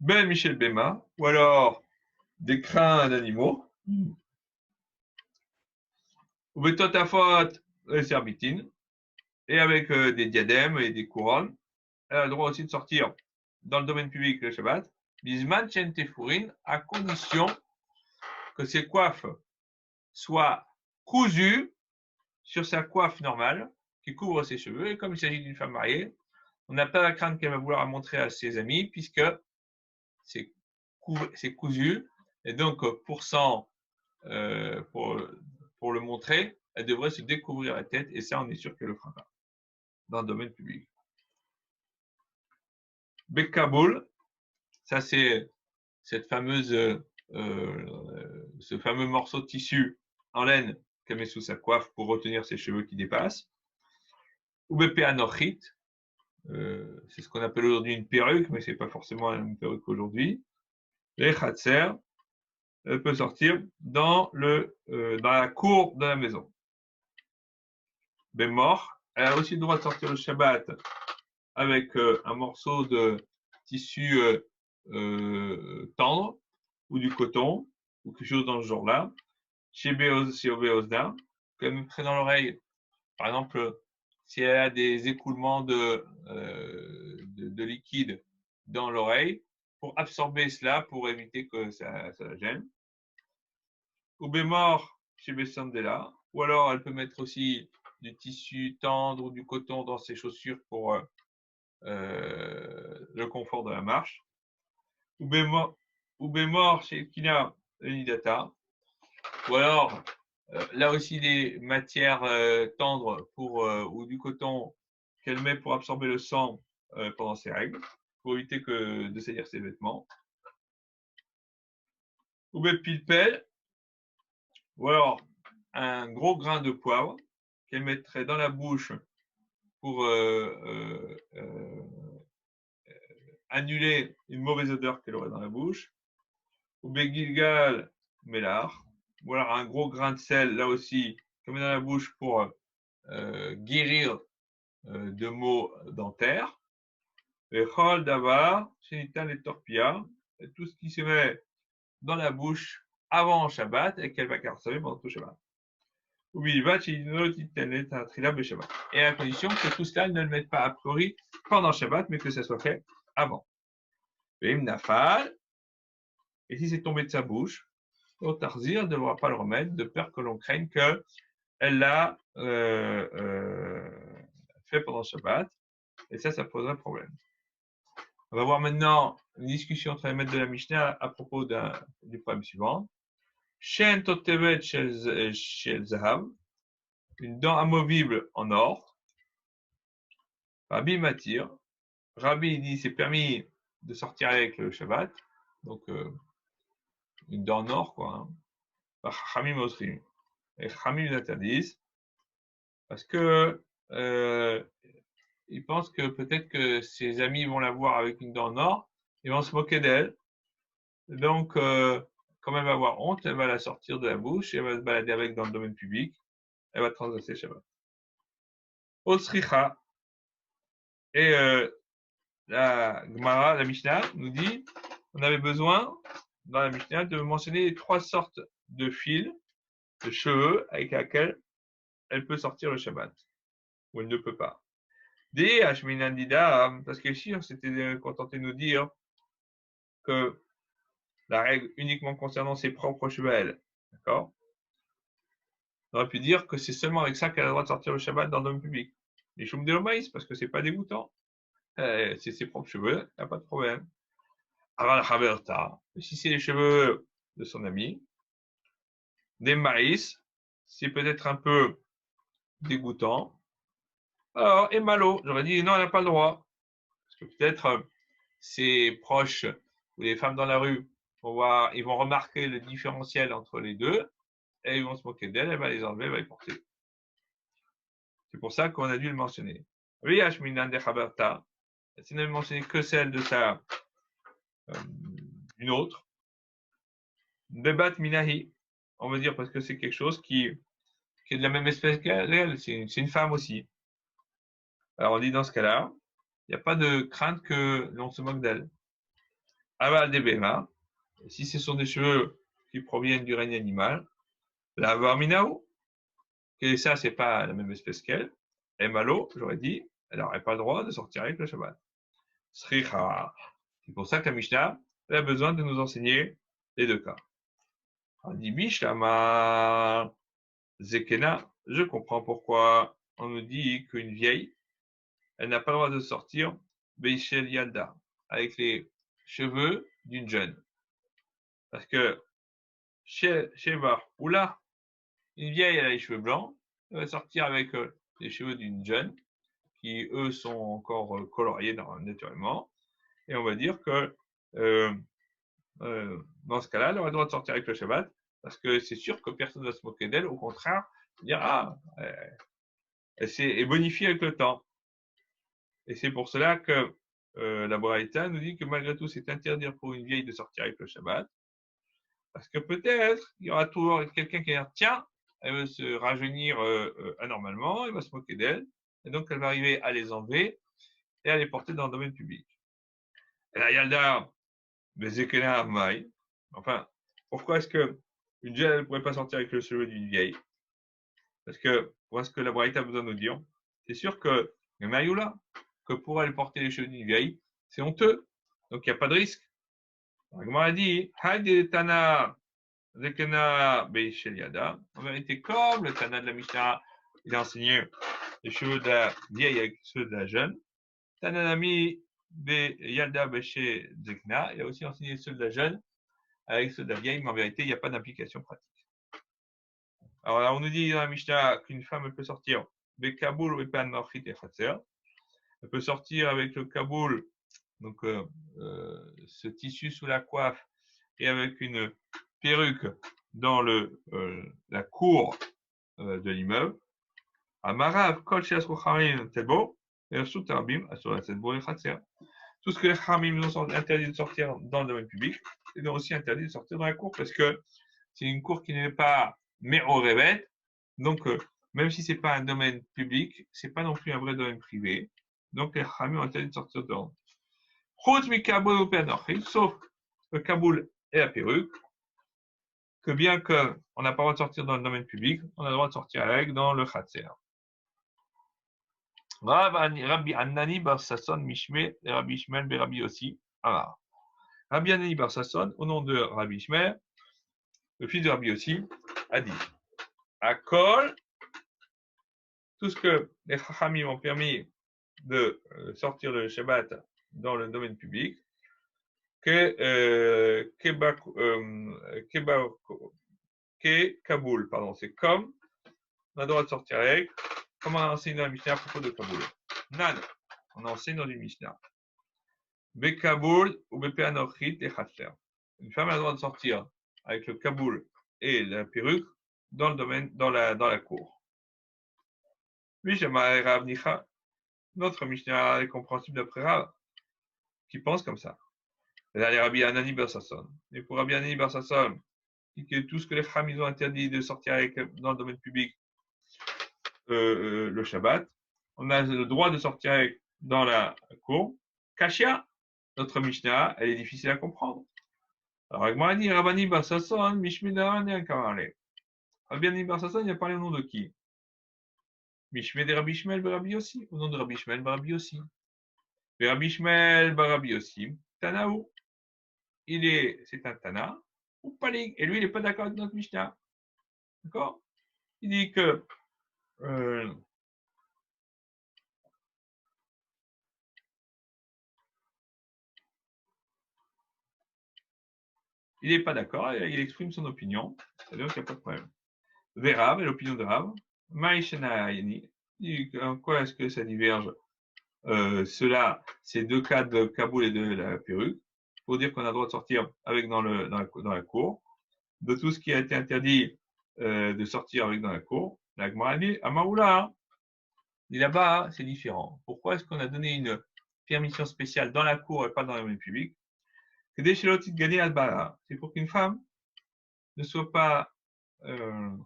Ben Michel Bema, ou alors des crins d'animaux. Ou Betotafot Serbitine, et avec des diadèmes et des couronnes. Elle a le droit aussi de sortir dans le domaine public le Shabbat. Bisman Chentefourin, à condition que ses coiffes soient cousues sur sa coiffe normale qui couvre ses cheveux. Et comme il s'agit d'une femme mariée, on n'a pas la crainte qu'elle va vouloir montrer à ses amis puisque c'est cousu. Et donc, pour le montrer, elle devrait se découvrir la tête et ça, on est sûr qu'elle le fera pas dans le domaine public. Bekaboul, ça c'est cette fameuse, ce fameux morceau de tissu en laine qu'elle met sous sa coiffe pour retenir ses cheveux qui dépassent. Ou Bepéanochit, c'est ce qu'on appelle aujourd'hui une perruque, mais c'est pas forcément une perruque aujourd'hui. Les Khatser, elle peut sortir dans la cour de la maison. Bémor, elle a aussi le droit de sortir le Shabbat avec un morceau de tissu tendre ou du coton ou quelque chose dans ce genre-là. Chez Beozda, qu'elle mettrait dans l'oreille. Par exemple, si elle a des écoulements de liquide dans l'oreille, pour absorber cela, pour éviter que ça la gêne. Ou bémor chez Bessandela, ou alors elle peut mettre aussi du tissu tendre ou du coton dans ses chaussures pour le confort de la marche. Ou bémor chez Kina Nidata, ou alors là aussi des matières tendres ou du coton qu'elle met pour absorber le sang pendant ses règles, pour éviter de salir ses vêtements. Ou pilpel, ou alors un gros grain de poivre qu'elle mettrait dans la bouche pour annuler une mauvaise odeur qu'elle aurait dans la bouche. Ou begilgal mélar, ou alors un gros grain de sel, là aussi, qu'elle met dans la bouche pour guérir de maux dentaires. Et chol davar, shenitan les torpillas, tout ce qui se met dans la bouche avant Shabbat et qu'elle va conserver pendant tout Shabbat. Et à condition que tout cela ne le mette pas a priori pendant Shabbat, mais que ça soit fait avant. Et si c'est tombé de sa bouche, au Tarzir ne devra pas le remettre, de peur que l'on craigne qu'elle l'a fait pendant Shabbat, et ça poserait problème. On va voir maintenant une discussion entre les maîtres de la Mishnah à propos du problème suivant. Shen totevet shel zahav, une dent amovible en or. Rabbi Matir. Rabbi dit c'est permis de sortir avec le Shabbat, donc une dent en or, quoi. Par Chamim Osrim. Et Chamim l'interdisent parce que ils pensent que peut-être que ses amis vont la voir avec une dent en or, ils vont se moquer d'elle. Donc, comme elle va avoir honte, elle va la sortir de la bouche et elle va se balader avec dans le domaine public. Elle va transgresser Shabbat. Osricha. Et la Gemara, la Mishnah, nous dit on avait besoin, dans la Mishnah, de mentionner les 3 sortes de fils, de cheveux, avec lesquels elle peut sortir le Shabbat, ou elle ne peut pas. Des Hashminandida, parce qu'ici, on s'était contenté de nous dire que la règle uniquement concernant ses propres cheveux à elle. D'accord? On aurait pu dire que c'est seulement avec ça qu'elle a le droit de sortir le Shabbat dans le domaine public. Les choum de l'omaïs, parce que c'est pas dégoûtant. C'est ses propres cheveux, il n'y a pas de problème. Aral Haverta, si c'est les cheveux de son ami, des maïs, c'est peut-être un peu dégoûtant. Alors, et Malo, j'aurais dit non, elle n'a pas le droit. Parce que peut-être ses proches ou les femmes dans la rue ils vont remarquer le différentiel entre les deux et ils vont se moquer d'elle, elle va les enlever, elle va les porter. C'est pour ça qu'on a dû le mentionner. Riyash minan de Haberta, s'il n'avait mentionné que celle de une autre. Bebat minahi, on va dire parce que c'est quelque chose qui est de la même espèce qu'elle, c'est une femme aussi. Alors on dit dans ce cas-là, il n'y a pas de crainte que l'on se moque d'elle. Aval des Béma, si ce sont des cheveux qui proviennent du règne animal, la Varminao, et ça, c'est pas la même espèce qu'elle. Et Malo, j'aurais dit, elle n'aurait pas le droit de sortir avec le Shabbat. Sricha. C'est pour ça que la Mishnah elle a besoin de nous enseigner les 2 cas. On dit Mishlama Zekena, je comprends pourquoi on nous dit qu'une vieille, elle n'a pas le droit de sortir Beishel Yalda, avec les cheveux d'une jeune. Parce que Sheva Oula, une vieille, elle a les cheveux blancs, elle va sortir avec les cheveux d'une jeune, qui eux sont encore coloriés naturellement, et on va dire que dans ce cas-là, elle aura le droit de sortir avec le Shabbat, parce que c'est sûr que personne ne va se moquer d'elle, au contraire, dire ah, elle s'est bonifiée avec le temps. Et c'est pour cela que la Braïta nous dit que malgré tout, c'est interdire pour une vieille de sortir avec le Shabbat, parce que peut-être il y aura toujours quelqu'un qui va dire tiens, elle veut se rajeunir anormalement, il va se moquer d'elle, et donc elle va arriver à les enlever et à les porter dans le domaine public. Et la Yalda, Bezekena Maï, enfin, pourquoi est-ce que une jeune ne pourrait pas sortir avec le cheveu d'une vieille? Parce que, voilà ce que la Braïta a besoin de nous dire, c'est sûr que le Maïoula, que pour elle porter les cheveux d'une vieille, c'est honteux. Donc il n'y a pas de risque. Comment a dit, Tana Zekena Beisheliada, en vérité, comme le Tana de la Mishnah, il a enseigné les cheveux de la vieille avec ceux de la jeune. Tananami Yalda Beshe Zekna, il a aussi enseigné ceux de la jeune avec ceux de la vieille, mais en vérité, il n'y a pas d'implication pratique. Alors là, on nous dit dans la Mishnah qu'une femme peut sortir Bekaboul ou Epan Morchit et Khatser. Elle peut sortir avec le Kaboul, donc ce tissu sous la coiffe, et avec une perruque dans la cour de l'immeuble. Amarav, Kol Sheas Ruchamin Tebo, et Sutarabim, Asura Tebo et Khatser. Tout ce que les Khamim nous ont interdit de sortir dans le domaine public, ils ont aussi interdit de sortir dans la cour, parce que c'est une cour qui n'est pas méro rébet, donc même si c'est pas un domaine public, c'est pas non plus un vrai domaine privé, donc les Khamim ont interdit de sortir dedans. Sauf le Kaboul et la perruque, que bien qu'on n'a pas le droit de sortir dans le domaine public, on a le droit de sortir avec dans le Khatser. Rabbi Annani bar Sasson Mishme et Rabbi Ishmael be Rabbi Yossi. Alors, Rabbi Annani bar Sasson, au nom de Rabbi Ishmael, le fils de Rabbi Yossi, a dit à Kol, tout ce que les Chachamim ont permis de sortir le Shabbat dans le domaine public, que Kaboul, pardon, c'est comme on a le droit de sortir avec, comme on a enseigné dans la Mishnah à propos de Kaboul. Nan, on enseigne dans du Mishnah. Bekaboul ou Bepeanochit et Khatler. Une femme a le droit de sortir avec le Kaboul et la perruque dans le domaine, dans la cour. Mishama et Rav Nicha, notre Mishnah est compréhensible d'après Rav, qui pense comme ça. Là, les Rabbi Anani bar Sasson. Et pour Rabbi Anani bar Sasson, que tout ce que les femmes ils ont interdit de sortir avec dans le domaine public le Shabbat, on a le droit de sortir avec dans la cour. Kashia, notre Mishnah, elle est difficile à comprendre. Alors, avec moi, dit Rabbi bar Sasson, Mishmida et Kamarle. Rabbi Anani bar Sasson, il a parlé au nom de qui? Mishme de Rabbi Ishmael bar Rabbi Yossi, au nom de Rabbi Ishmael bar Rabbi Yossi. Rabbi Ishmael bar Rabbi Yossi, Tanaou. C'est un Tana, ou Palig, et lui, il n'est pas d'accord avec notre Mishnah. D'accord? Il dit que il n'est pas d'accord, il exprime son opinion, c'est-à-dire qu'il n'y a pas de problème. Verav, et l'opinion de Rav, Maïshana Yani, en quoi est-ce que ça diverge cela, ces deux cas de Kaboul et de la perruque, pour dire qu'on a le droit de sortir avec dans la cour, de tout ce qui a été interdit de sortir avec dans la cour, la Gemara dit, Amaoula, et là-bas, c'est différent. Pourquoi est-ce qu'on a donné une permission spéciale dans la cour et pas dans le domaine public? Que des chilotis gagner al-bara. C'est pour qu'une femme ne soit pas euh,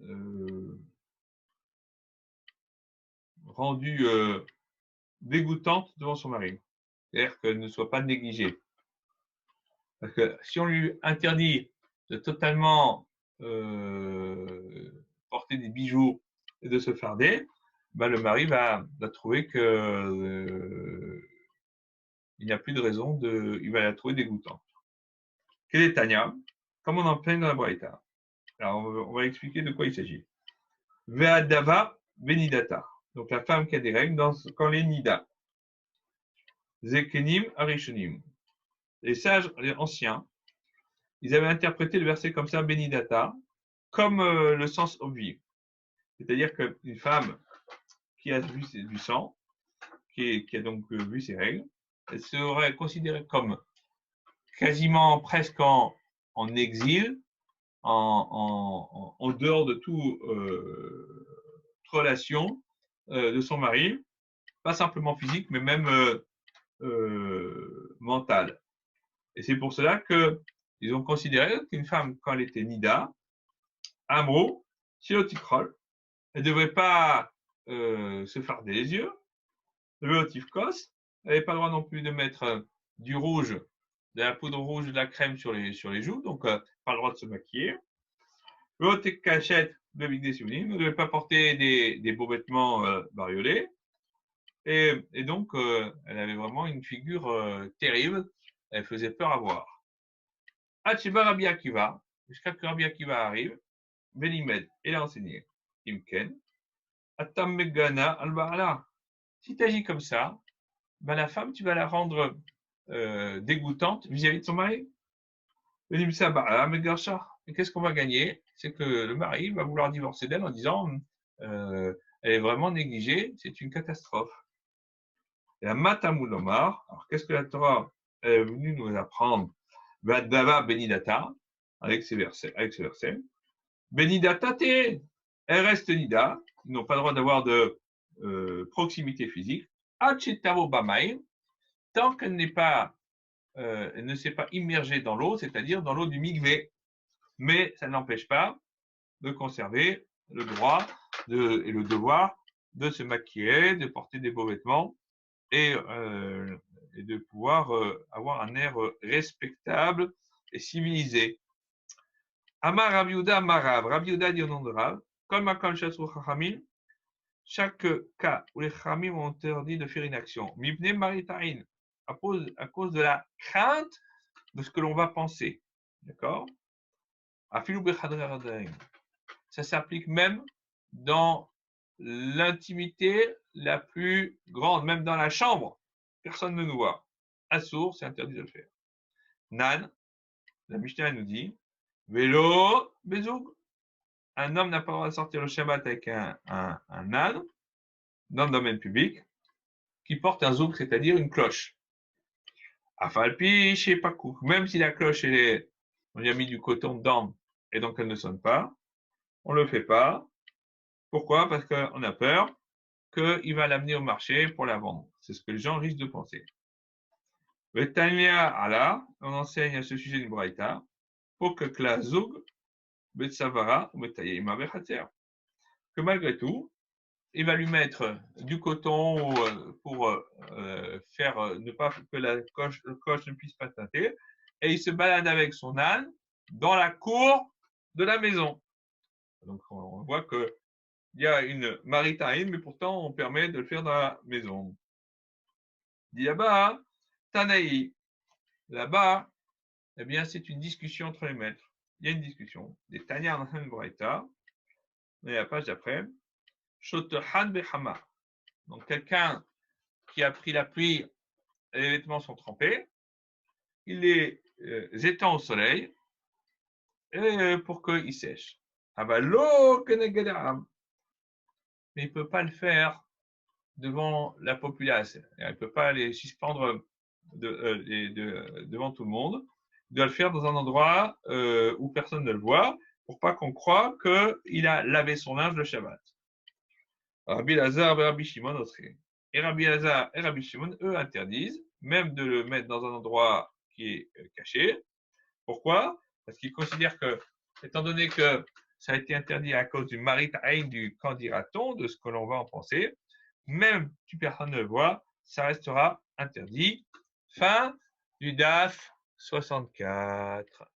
euh, rendue dégoûtante devant son mari. C'est-à-dire qu'elle ne soit pas négligée. Parce que si on lui interdit de totalement porter des bijoux et de se farder, ben le mari va trouver que il n'y a plus de raison il va la trouver dégoûtante. Quel est Tania? Comme on en plein dans la Braïta. Alors, on va expliquer de quoi il s'agit. Ve'adava benidata. Donc, la femme qui a des règles quand les nida. Zekenim arishonim. Les sages, les anciens, ils avaient interprété le verset comme ça, benidata, comme le sens obvié. C'est-à-dire qu'une femme qui a vu du sang, qui a donc vu ses règles, elle serait considérée comme quasiment presque en exil, en dehors de toute relation de son mari, pas simplement physique, mais même mentale. Et c'est pour cela qu'ils ont considéré qu'une femme, quand elle était nida, amro, silotikrol, elle ne devrait pas se farder les yeux, le tifkos, elle n'avait pas le droit non plus de mettre du rouge, de la poudre rouge, de la crème sur les joues, donc pas le droit de se maquiller. Le cachette, le big des souvenirs, ne devait pas porter des beaux vêtements bariolés. Et donc, elle avait vraiment une figure terrible, elle faisait peur à voir. Hachiba Rabbi Akiva, jusqu'à que Rabbi Akiva arrive, Benimed, il a enseigné. Imken, Atam Megana al-Ba'ala. Si tu agis comme ça, ben la femme, tu vas la rendre dégoûtante vis-à-vis de son mari. Et qu'est-ce qu'on va gagner? C'est que le mari va vouloir divorcer d'elle en disant elle est vraiment négligée, c'est une catastrophe. Et la Matamul Omar, alors qu'est-ce que la Torah est venue nous apprendre? Vadava Benidata, avec ces versets. Benidata te, elle reste nida, ils n'ont pas le droit d'avoir de proximité physique. Achetavo Bamaim, tant qu'elle n'est pas elle ne s'est pas immergée dans l'eau, c'est-à-dire dans l'eau du migvé. Mais ça n'empêche pas de conserver le droit et le devoir de se maquiller, de porter des beaux vêtements et de pouvoir avoir un air respectable et civilisé. Amar Rabbi Yehuda Marav, Rabbi Yehuda dit au nom de Rav, comme Makam Shasu Chachamim, chaque cas où les Chachamim ont interdit de faire une action, Mibne Maritain, à cause de la crainte de ce que l'on va penser. D'accord? Ça s'applique même dans l'intimité la plus grande, même dans la chambre. Personne ne nous voit. Assour, c'est interdit de le faire. Nan, la Mishnah nous dit, vélo, bezoug. Un homme n'a pas le droit de sortir le Shabbat avec un âne dans le domaine public qui porte un zouk, c'est-à-dire une cloche. Afalpi, chez Pakou. Même si la cloche, on y a mis du coton dedans et donc elle ne sonne pas, on ne le fait pas. Pourquoi? Parce qu'on a peur qu'il va l'amener au marché pour la vendre. C'est ce que les gens risquent de penser. Betania Allah, on enseigne à ce sujet une braïta, pour que la zoug, betsavara, ou betayima bechater. Que malgré tout, il va lui mettre du coton pour faire ne pas que le coche ne puisse pas teinter, et il se balade avec son âne dans la cour de la maison. Donc on voit que il y a une maritime, mais pourtant on permet de le faire dans la maison. Dit là-bas, Tanaï, là-bas, eh bien c'est une discussion entre les maîtres. Il y a une discussion. Des Tanya en Braïta, mais la page d'après, Shotehan Behama. Donc quelqu'un qui a pris la pluie et les vêtements sont trempés, il les étend au soleil pour qu'ils sèchent. Avalo Kenegadaram. Mais il ne peut pas le faire devant la population. Il ne peut pas les suspendre devant tout le monde. Il doit le faire dans un endroit où personne ne le voit pour pas qu'on croie qu'il a lavé son linge le Shabbat. Rabbi Lazar et Rabbi Shimon aussi. Et Rabbi Lazar et Rabbi Shimon, eux, interdisent même de le mettre dans un endroit qui est caché. Pourquoi? Parce qu'ils considèrent que, étant donné que ça a été interdit à cause du maritime, du qu'en dira-t-on, de ce que l'on va en penser, même si personne ne le voit, ça restera interdit. Fin du DAF 64.